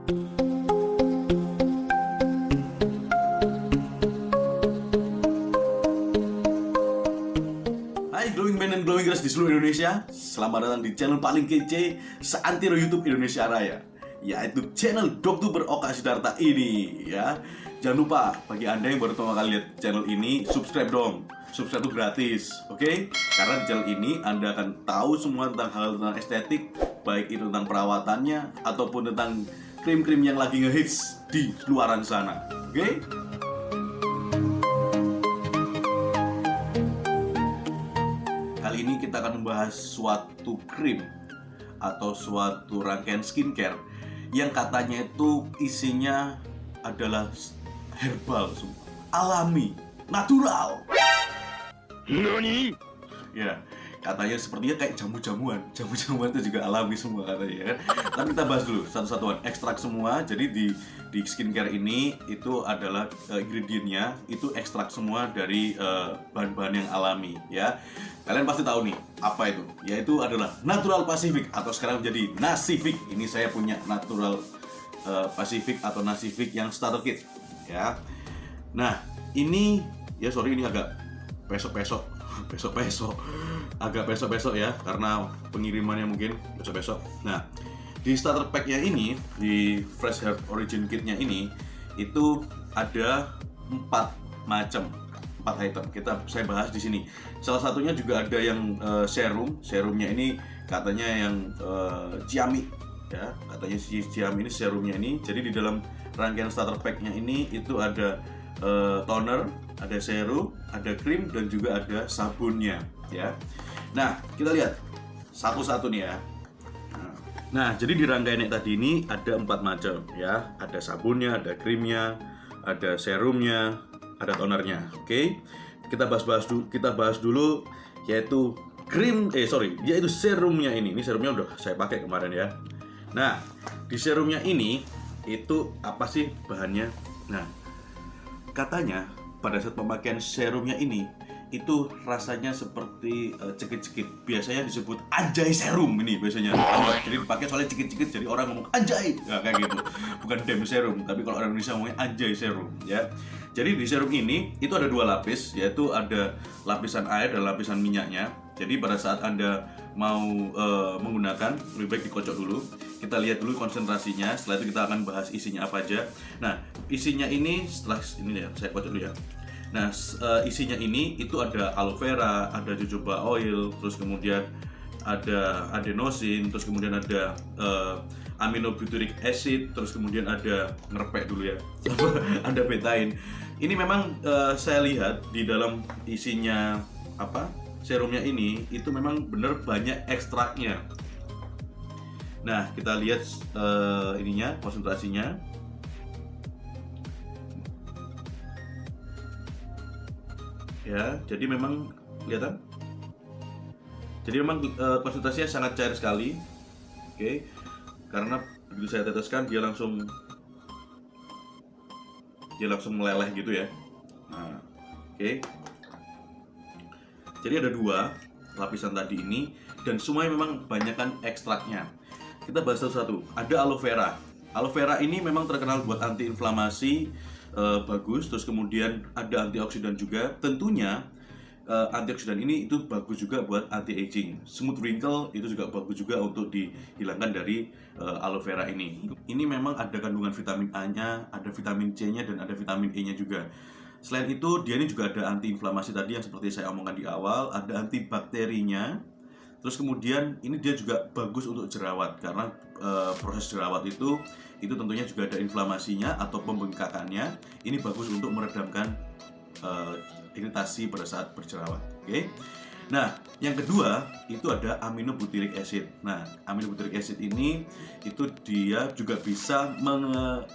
Hai glowing man dan glowing girls di seluruh Indonesia. Selamat datang di channel paling kece seantero YouTube Indonesia Raya, yaitu channel Doktuber Oka Sidarta ini ya. Jangan lupa bagi Anda yang baru pertama kali lihat channel ini, subscribe dong. Subscribe itu gratis, oke? Karena di channel ini Anda akan tahu semua tentang hal tentang estetik, baik itu tentang perawatannya ataupun tentang krim-krim yang lagi ngehits di luaran sana, oke? Kali ini kita akan membahas suatu krim atau suatu rangkaian skincare yang katanya itu isinya adalah herbal, alami, natural. Nani? Ya, katanya sepertinya kayak jamu-jamuan. Jamu-jamuan itu juga alami semua katanya kan. Tapi kita bahas dulu satu-satuan, ekstrak semua. Jadi di skincare ini itu adalah ingredientnya itu ekstrak semua dari bahan-bahan yang alami ya. Kalian pasti tahu nih apa itu? Yaitu adalah Natural Pacific atau sekarang menjadi Nasific. Ini saya punya Natural Pacific atau Nasific yang starter kit ya. Nah, ini ya sorry ini agak besok-besok agak besok-besok ya karena pengirimannya mungkin besok-besok. Nah, di starter packnya ini, di Fresh Herb Origin Kitnya ini itu ada 4 item. Saya bahas di sini. Salah satunya juga ada yang serumnya ini katanya yang Ciami ya, katanya si Ciami ini serumnya ini. Jadi di dalam rangkaian starter packnya ini itu ada toner, ada serum, ada krim, dan juga ada sabunnya ya. Nah, kita lihat satu-satu nih ya. Nah, jadi di rangkaian tadi ini ada 4 macam ya. Ada sabunnya, ada krimnya, ada serumnya, ada tonernya. Oke. Kita bahas dulu yaitu yaitu serumnya ini. Ini serumnya udah saya pakai kemarin ya. Nah, di serumnya ini itu apa sih bahannya? Nah, katanya pada saat pemakaian serumnya ini itu rasanya seperti cekit-cekit. Biasanya disebut anjay serum ini biasanya. Jadi dipakai soalnya cekit-cekit jadi orang ngomong anjay. Nah, kayak gitu. Bukan dem serum, tapi kalau orang Indonesia ngomongnya anjay serum ya. Jadi di serum ini itu ada 2 lapis, yaitu ada lapisan air dan lapisan minyaknya. Jadi pada saat Anda mau menggunakan, lebih baik dikocok dulu. Kita lihat dulu konsentrasinya, setelah itu kita akan bahas isinya apa aja. Nah, isinya ini setelah ini ya, saya kocok dulu ya. Nah, isinya ini itu ada aloe vera, ada jojoba oil, terus kemudian ada adenosine, terus kemudian ada aminobutyric acid, terus kemudian ada ngerepek dulu ya, ada betain. Ini memang saya lihat di dalam isinya serumnya ini itu memang benar banyak ekstraknya. Nah, kita lihat ininya, konsentrasinya. Ya, jadi memang kelihatan. Jadi memang konsentrasinya sangat cair sekali. Oke. Karena begitu saya teteskan dia langsung meleleh gitu ya. Nah, oke. Jadi ada 2 lapisan tadi ini dan semuanya memang banyakkan ekstraknya. Kita bahas satu-satu. Ada aloe vera. Aloe vera ini memang terkenal buat antiinflamasi, bagus. Terus kemudian ada antioksidan juga. Tentunya antioksidan ini itu bagus juga buat anti-aging. Smooth wrinkle itu juga bagus juga untuk dihilangkan dari aloe vera ini. Ini memang ada kandungan vitamin A-nya, ada vitamin C-nya, dan ada vitamin E-nya juga. Selain itu, dia ini juga ada antiinflamasi tadi yang seperti saya omongkan di awal, ada antibakterinya. Terus kemudian ini dia juga bagus untuk jerawat karena proses jerawat itu tentunya juga ada inflamasinya atau pembengkakannya. Ini bagus untuk meredamkan iritasi pada saat berjerawat. Oke. Nah, yang kedua itu ada aminobutyric acid. Nah, aminobutyric acid ini itu dia juga bisa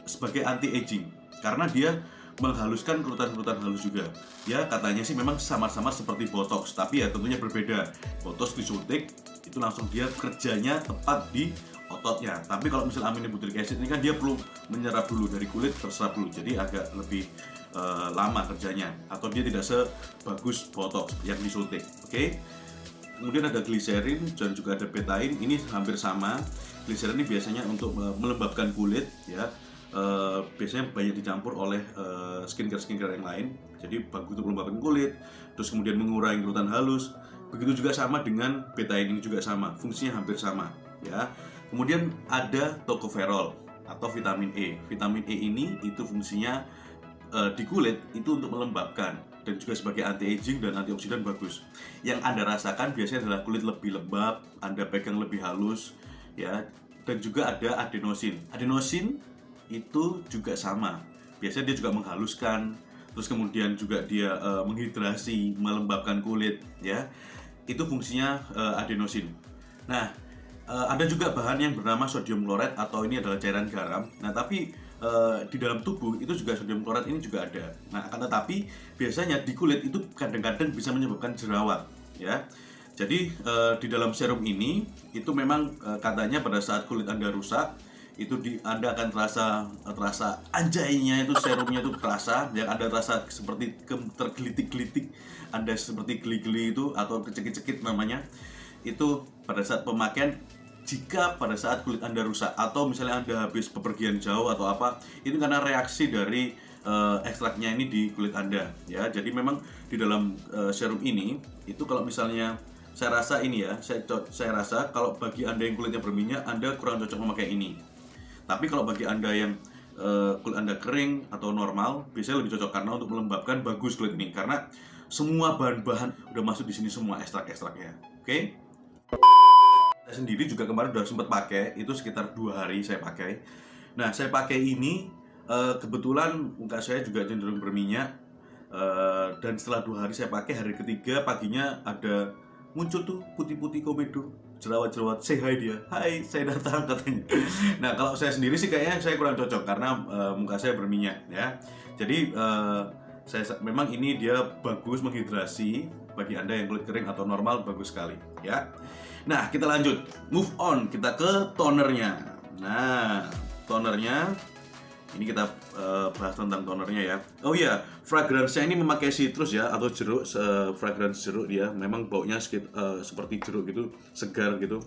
sebagai anti aging karena dia menghaluskan kerutan-kerutan halus juga. Ya, katanya sih memang sama-sama seperti botox, tapi ya tentunya berbeda. Botox disuntik itu langsung dia kerjanya tepat di ototnya. Tapi kalau misalnya aminobutyric acid ini kan dia perlu menyerap dulu dari kulit terserap dulu. Jadi agak lebih lama kerjanya atau dia tidak sebagus botox yang disuntik. Oke. Kemudian ada glycerin dan juga ada betain, ini hampir sama. Gliserin ini biasanya untuk melembabkan kulit ya. Biasanya banyak dicampur oleh skincare yang lain. Jadi bagus untuk melembabkan kulit, terus kemudian mengurangi kerutan halus. Begitu juga sama dengan betaine, ini juga sama, fungsinya hampir sama ya. Kemudian ada tocopherol atau vitamin E. Vitamin E ini itu fungsinya di kulit itu untuk melembabkan dan juga sebagai anti-aging dan antioksidan bagus. Yang Anda rasakan biasanya adalah kulit lebih lembab, Anda pegang lebih halus ya. Dan juga ada adenosin. Adenosin itu juga sama. Biasanya dia juga menghaluskan, terus kemudian juga dia menghidrasi, melembabkan kulit ya. Itu fungsinya adenosin. Nah, ada juga bahan yang bernama sodium chloride atau ini adalah cairan garam. Nah, tapi di dalam tubuh itu juga sodium chloride ini juga ada. Nah, akan tetapi biasanya di kulit itu kadang-kadang bisa menyebabkan jerawat ya. Jadi di dalam serum ini itu memang katanya pada saat kulit Anda rusak itu Anda akan terasa anjaynya itu serumnya itu terasa, yang Anda rasa seperti tergelitik-gelitik, Anda seperti geli-geli itu atau kecekit-cekit namanya. Itu pada saat pemakaian jika pada saat kulit Anda rusak atau misalnya Anda habis bepergian jauh atau apa, itu karena reaksi dari ekstraknya ini di kulit Anda ya. Jadi memang di dalam serum ini itu kalau misalnya saya rasa ini ya, saya rasa kalau bagi Anda yang kulitnya berminyak, Anda kurang cocok memakai ini. Tapi kalau bagi Anda yang kulit Anda kering atau normal, biasanya lebih cocok karena untuk melembabkan bagus kulit ini karena semua bahan-bahan udah masuk di sini semua ekstrak-ekstraknya. Oke? Saya sendiri juga kemarin udah sempat pakai, itu sekitar 2 hari saya pakai. Nah, saya pakai ini kebetulan muka saya juga cenderung berminyak dan setelah 2 hari saya pakai, hari ketiga paginya ada muncul tuh putih-putih komedo, jerawat-jerawat. Say hi dia, hai saya datang katanya. Nah, kalau saya sendiri sih kayaknya saya kurang cocok karena muka saya berminyak ya. Jadi memang ini dia bagus menghidrasi bagi Anda yang kulit kering atau normal, bagus sekali ya. Nah, kita lanjut, move on, kita ke tonernya. Nah, tonernya ini kita bahas tentang tonernya ya. Oh iya, fragrance-nya ini memakai citrus ya atau jeruk, fragrance jeruk dia. Memang baunya seperti jeruk gitu, segar gitu.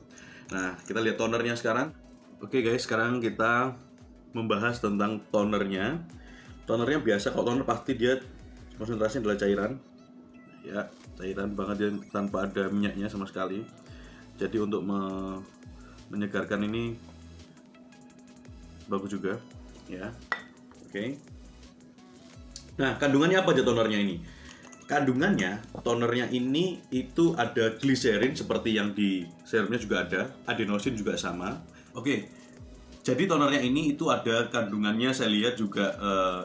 Nah, kita lihat tonernya sekarang. Oke guys, sekarang kita membahas tentang tonernya. Tonernya biasa, kalau toner pasti dia konsentrasinya adalah cairan. Ya, cairan banget dia tanpa ada minyaknya sama sekali. Jadi untuk menyegarkan ini bagus juga. Ya, oke. Nah, kandungannya apa aja tonernya ini? Kandungannya, tonernya ini itu ada gliserin seperti yang di serumnya juga ada, adenosin juga sama. Oke, jadi tonernya ini itu ada kandungannya, saya lihat juga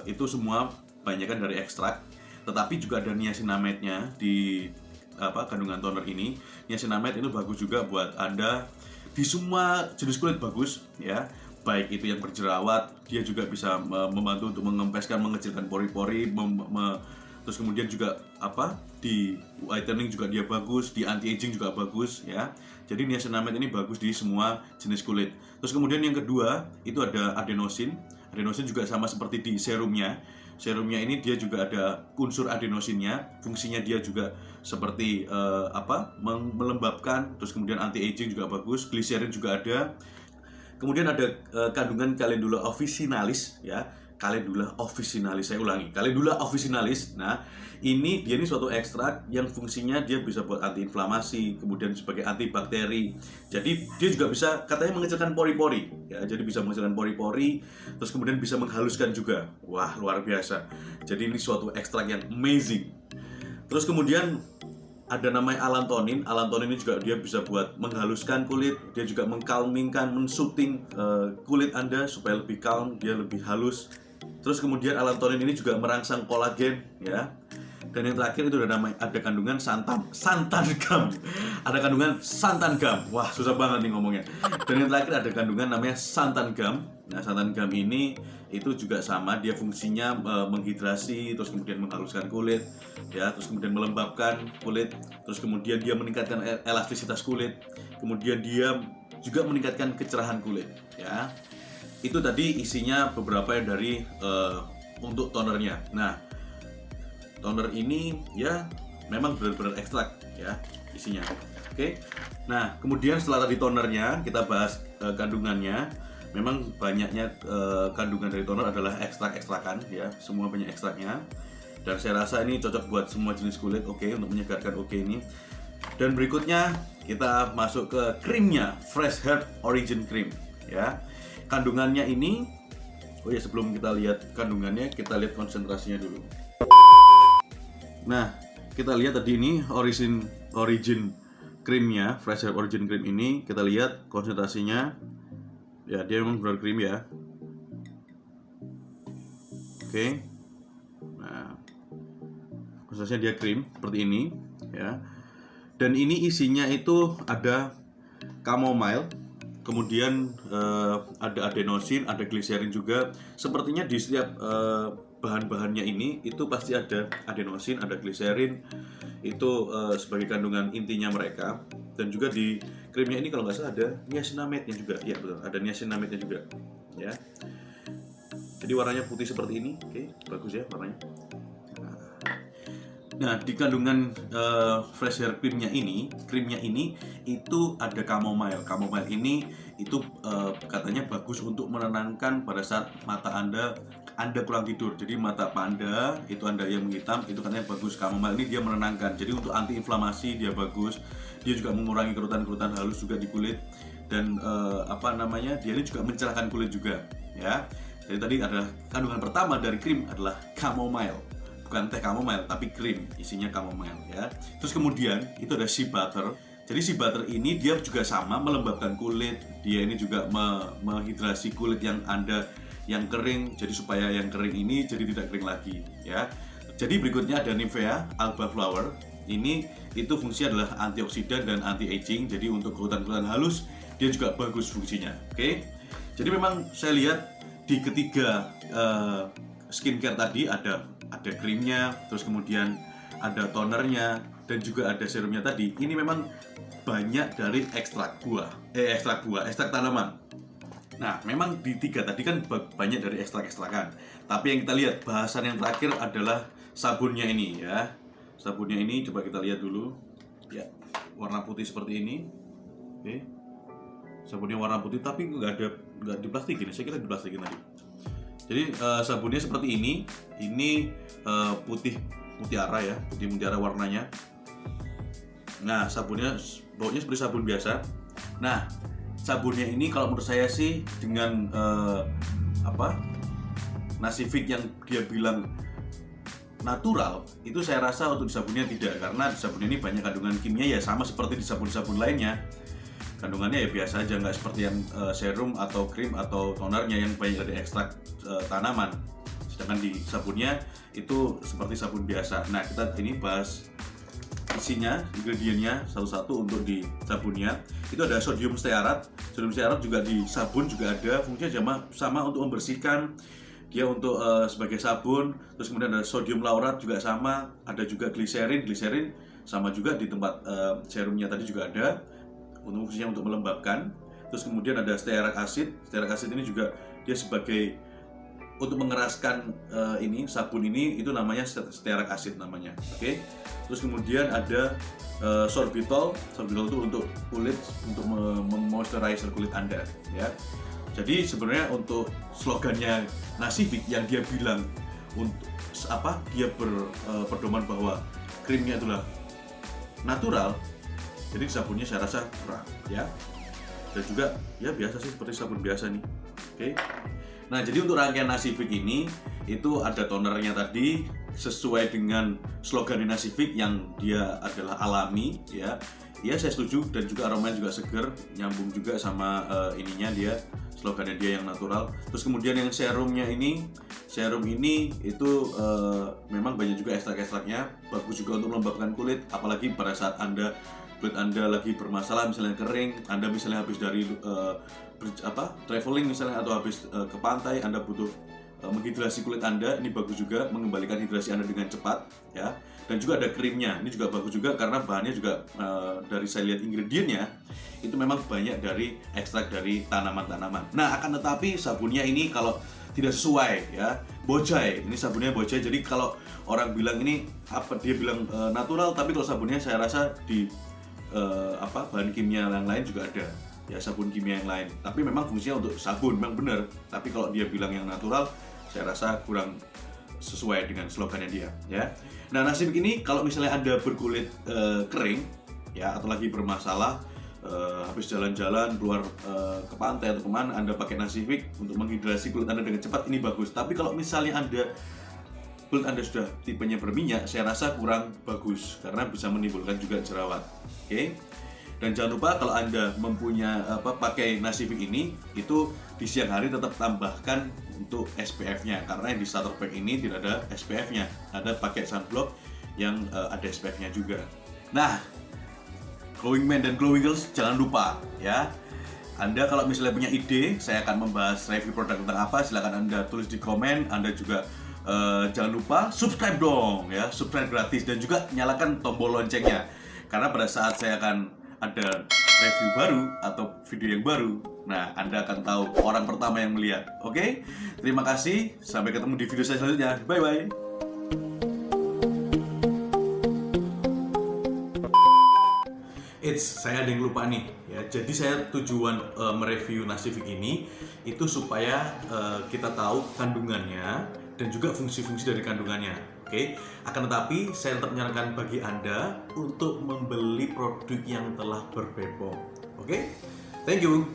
itu semua banyakkan dari ekstrak, tetapi juga ada niacinamide-nya di kandungan toner ini. Niacinamide itu bagus juga buat Anda di semua jenis kulit, bagus ya. Baik itu yang berjerawat, dia juga bisa membantu untuk mengempeskan, mengecilkan pori-pori, terus kemudian juga di whitening juga dia bagus, di anti-aging juga bagus ya. Jadi niacinamide ini bagus di semua jenis kulit. Terus kemudian yang kedua itu ada adenosin. Adenosin juga sama seperti di serumnya. Serumnya ini dia juga ada unsur adenosinnya, fungsinya dia juga seperti melembabkan, terus kemudian anti-aging juga bagus. Gliserin juga ada. Kemudian ada kandungan Calendula officinalis ya. Calendula officinalis, saya ulangi, Calendula officinalis. Nah, ini suatu ekstrak yang fungsinya dia bisa buat antiinflamasi, kemudian sebagai antibakteri. Jadi dia juga bisa katanya mengecilkan pori-pori ya. Jadi bisa mengecilkan pori-pori, terus kemudian bisa menghaluskan juga. Wah, luar biasa. Jadi ini suatu ekstrak yang amazing. Terus kemudian ada namanya allantonin. Allantonin ini juga dia bisa buat menghaluskan kulit, dia juga mengkalmingkan, mensoothing kulit Anda supaya lebih calm, dia lebih halus. Terus kemudian allantonin ini juga merangsang kolagen ya. Dan yang terakhir itu ada kandungan santan gam. Ada kandungan santan gam. Wah, susah banget nih ngomongnya. Dan yang terakhir ada kandungan namanya santan gam. Nah, santan gam ini itu juga sama, dia fungsinya menghidrasi, terus kemudian menghaluskan kulit ya, terus kemudian melembabkan kulit, terus kemudian dia meningkatkan elastisitas kulit, kemudian dia juga meningkatkan kecerahan kulit ya. Itu tadi isinya beberapa yang dari untuk tonernya. Nah, toner ini ya memang benar-benar ekstrak ya isinya. Oke. Nah, kemudian setelah tadi tonernya, kita bahas kandungannya. Memang banyaknya kandungan dari toner adalah ekstrak-ekstrakan ya, semua banyak ekstraknya. Dan saya rasa ini cocok buat semua jenis kulit, oke, untuk menyegarkan ini. Dan berikutnya kita masuk ke krimnya, Fresh Herb Origin Cream ya. Kandungannya ini, oh ya sebelum kita lihat kandungannya, kita lihat konsentrasinya dulu. Nah, kita lihat tadi ini origin krimnya, Fresh Herb Origin Cream ini, kita lihat konsentrasinya. Ya, dia memang benar krim ya. Oke. Nah, konsentrasinya dia krim seperti ini ya. Dan ini isinya itu ada chamomile, kemudian ada adenosin, ada gliserin juga. Sepertinya di setiap bahan-bahannya ini itu pasti ada adenosin, ada gliserin. Itu sebagai kandungan intinya mereka. Dan juga di krimnya ini kalau nggak salah ada niacinamide-nya juga. Ya betul, ada niacinamide-nya juga ya. Jadi warnanya putih seperti ini. Oke, bagus ya warnanya. Nah, di kandungan Fresh Hair krimnya ini itu ada chamomile. Chamomile ini itu katanya bagus untuk menenangkan pada saat mata Anda kurang tidur. Jadi mata Anda itu Anda yang menghitam, itu katanya bagus. Chamomile ini dia menenangkan. Jadi untuk anti-inflamasi dia bagus. Dia juga mengurangi kerutan-kerutan halus juga di kulit. Dan dia ini juga mencerahkan kulit juga ya. Jadi tadi adalah kandungan pertama dari krim adalah chamomile. Bukan teh chamomile, tapi krim isinya chamomile ya. Terus kemudian itu ada shea butter. Jadi shea butter ini dia juga sama melembabkan kulit. Dia ini juga menghidrasi kulit yang Anda yang kering, jadi supaya yang kering ini jadi tidak kering lagi ya. Jadi berikutnya ada Nivea Alba Flower. Ini itu fungsinya adalah antioksidan dan anti aging. Jadi untuk kerutan-kerutan halus dia juga bagus fungsinya. Oke. Jadi memang saya lihat di ketiga skincare tadi ada krimnya, terus kemudian ada tonernya, dan juga ada serumnya tadi. Ini memang banyak dari ekstrak tanaman. Nah, memang di tiga tadi kan banyak dari ekstrak-ekstrakan. Tapi yang kita lihat bahasan yang terakhir adalah sabunnya ini ya. Sabunnya ini coba kita lihat dulu. Ya, warna putih seperti ini. Oke. Sabunnya warna putih tapi nggak diplastikin. Saya kira diplastikin tadi. Jadi sabunnya seperti ini putih mutiara ya, putih mutiara warnanya. Nah, sabunnya baunya seperti sabun biasa. Nah, sabunnya ini kalau menurut saya sih dengan Nasifik yang dia bilang natural, itu saya rasa untuk di sabunnya tidak, karena di sabun ini banyak kandungan kimia ya sama seperti di sabun-sabun lainnya. Kandungannya ya biasa aja, nggak seperti yang serum atau krim atau tonernya yang banyak dari ekstrak tanaman. Sedangkan di sabunnya itu seperti sabun biasa. Nah, kita ini bahas isinya, ingredientnya satu-satu. Untuk di sabunnya itu ada sodium stearat. Sodium stearat juga di sabun juga ada, fungsinya sama untuk membersihkan. Dia untuk sebagai sabun. Terus kemudian ada sodium laurat juga sama. Ada juga gliserin sama juga di tempat serumnya tadi juga ada. Untuk fungsinya untuk melembabkan. Terus kemudian ada stearic acid. Stearic acid ini juga dia sebagai untuk mengeraskan sabun ini, itu namanya stearic acid namanya. Oke. Terus kemudian ada sorbitol. Sorbitol itu untuk kulit, untuk memoisturizer kulit Anda ya. Jadi sebenarnya untuk slogannya Nasifik yang dia bilang untuk dia berpedoman bahwa krimnya itulah natural. Jadi sabunnya saya rasa kurang ya. Dan juga ya biasa sih seperti sabun biasa nih. Oke. Nah, jadi untuk rangkaian Nasifik ini itu ada tonernya tadi sesuai dengan slogan Nasifik yang dia adalah alami ya. Ya, saya setuju, dan juga aromanya juga seger, nyambung juga sama ininya dia, slogannya dia yang natural. Terus kemudian yang serum ini itu memang banyak juga ekstrak-ekstraknya, bagus juga untuk melembabkan kulit, apalagi pada saat kulit Anda lagi bermasalah, misalnya kering, Anda misalnya habis dari traveling misalnya, atau habis ke pantai, Anda butuh menghidrasi kulit Anda, ini bagus juga mengembalikan hidrasi Anda dengan cepat ya. Dan juga ada krimnya, ini juga bagus juga karena bahannya juga dari saya lihat ingredientnya itu memang banyak dari ekstrak dari tanaman-tanaman. Nah, akan tetapi sabunnya ini kalau tidak sesuai ya, bocai. Ini sabunnya bocai. Jadi kalau orang bilang ini dia bilang natural, tapi kalau sabunnya saya rasa bahan kimia yang lain juga ada, ya sabun kimia yang lain. Tapi memang fungsinya untuk sabun, memang benar. Tapi kalau dia bilang yang natural, saya rasa kurang sesuai dengan slogannya dia, ya. Nah, Nasifik ini kalau misalnya Anda berkulit kering, ya, atau lagi bermasalah, habis jalan-jalan keluar ke pantai atau kemana, Anda pakai Nasifik untuk menghidrasi kulit Anda dengan cepat, ini bagus. Tapi kalau misalnya kulit Anda sudah tipenya berminyak, saya rasa kurang bagus karena bisa menimbulkan juga jerawat. Oke. Dan jangan lupa kalau Anda pakai Nasifik ini, itu di siang hari tetap tambahkan untuk SPF-nya, karena yang di starter pack ini tidak ada SPF-nya. Ada pakai sunblock yang ada SPF-nya juga. Nah, glowing man dan glowing girls, jangan lupa ya. Anda kalau misalnya punya ide, saya akan membahas review produk tentang apa, silahkan Anda tulis di komen. Anda juga jangan lupa subscribe dong ya, subscribe gratis, dan juga nyalakan tombol loncengnya. Karena pada saat saya akan ada review baru atau video yang baru, nah Anda akan tahu orang pertama yang melihat. Oke? Terima kasih, sampai ketemu di video saya selanjutnya. Bye bye. Saya ada yang lupa nih ya. Jadi saya tujuan mereview Nasifik ini itu supaya kita tahu kandungannya dan juga fungsi-fungsi dari kandungannya. Oke. Akan tetapi saya tetap menyarankan bagi Anda untuk membeli produk yang telah berbepom. Oke? Thank you.